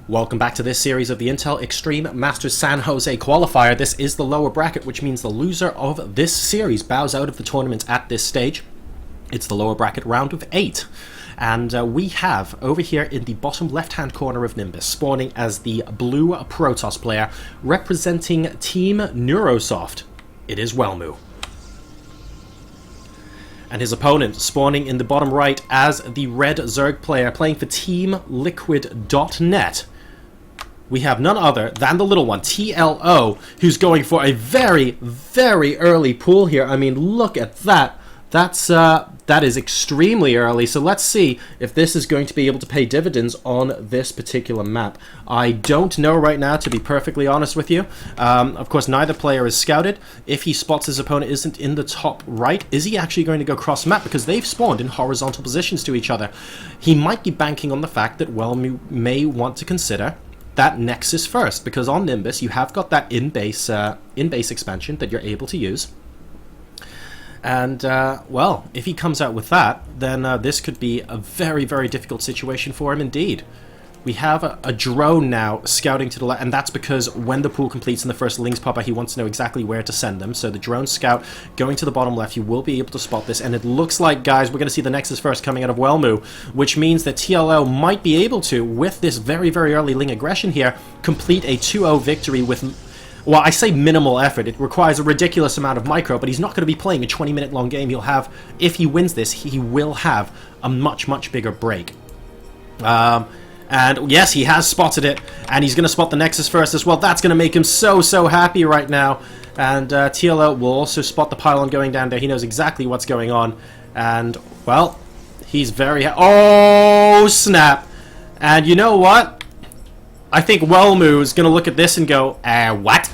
Welcome back to this series of the Intel Extreme Masters San Jose Qualifier. This is the lower bracket, which means the loser of this series bows out of the tournament at this stage. It's the lower bracket round of 8. And we have, over here in the bottom left-hand corner of Nimbus, spawning as the blue Protoss player, representing Team Neurosoft. It is WelMu. And his opponent spawning in the bottom right as the red Zerg player, playing for Team Liquid.net. We have none other than the little one, TLO, who's going for a very, very early pool here. I mean, look at that. That is extremely early. So let's see if this is going to be able to pay dividends on this particular map. I don't know right now, to be perfectly honest with you. Of course, neither player is scouted. If he spots his opponent isn't in the top right, is he actually going to go cross map? Because they've spawned in horizontal positions to each other. He might be banking on the fact that WelMu may want to consider that Nexus first, because on Nimbus you have got that in-base expansion that you're able to use. And, well, if he comes out with that, then this could be a very, very difficult situation for him indeed. We have a drone now scouting to the left, and that's because when the pool completes and the first lings pop out, he wants to know exactly where to send them. So the drone scout going to the bottom left, you will be able to spot this. And it looks like, guys, we're going to see the Nexus first coming out of WelMu, which means that TLO might be able to, with this very, very early ling aggression here, complete a 2-0 victory with... Well, I say minimal effort. It requires a ridiculous amount of micro, but he's not going to be playing a 20-minute long game. He'll have, if he wins this, he will have a much, much bigger break. And yes, he has spotted it, and he's going to spot the Nexus first as well. That's going to make him so, so happy right now. And TLO will also spot the pylon going down there. He knows exactly what's going on. And, well, he's very... Oh, snap. And you know what? I think WelMu is going to look at this and go, what?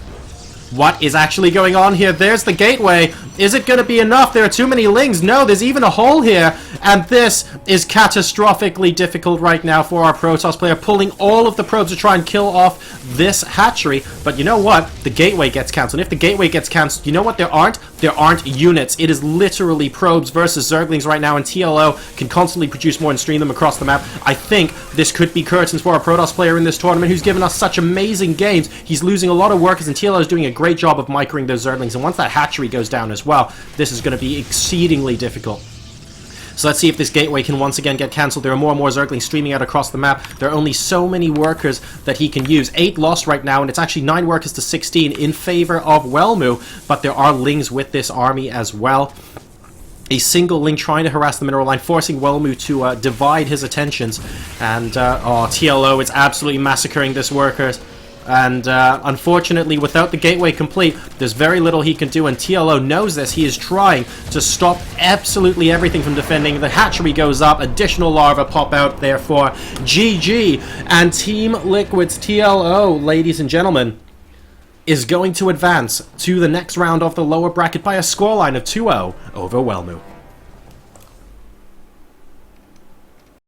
What is actually going on here? There's the gateway. Is it going to be enough? There are too many lings. No, there's even a hole here. And this is catastrophically difficult right now for our Protoss player, pulling all of the probes to try and kill off this hatchery. But you know what? The gateway gets cancelled. And if the gateway gets cancelled, you know what there aren't? There aren't units. It is literally probes versus Zerglings right now, and TLO can constantly produce more and stream them across the map. I think this could be curtains for our Protoss player in this tournament, who's given us such amazing games. He's losing a lot of workers, and TLO is doing a great job of microing those Zerglings. And once that hatchery goes down as well, this is going to be exceedingly difficult. So let's see if this gateway can once again get cancelled. There are more and more Zerglings streaming out across the map. There are only so many workers that he can use. 8 lost right now, and it's actually 9 workers to 16 in favor of WelMu. But there are lings with this army as well. A single ling trying to harass the mineral line, forcing WelMu to divide his attentions. And, oh, TLO is absolutely massacring this workers. And unfortunately, without the gateway complete, there's very little he can do, and TLO knows this. He is trying to stop absolutely everything from defending. The hatchery goes up, additional larvae pop out, therefore GG, and Team Liquid's TLO, ladies and gentlemen, is going to advance to the next round of the lower bracket by a scoreline of 2-0 over WelMu.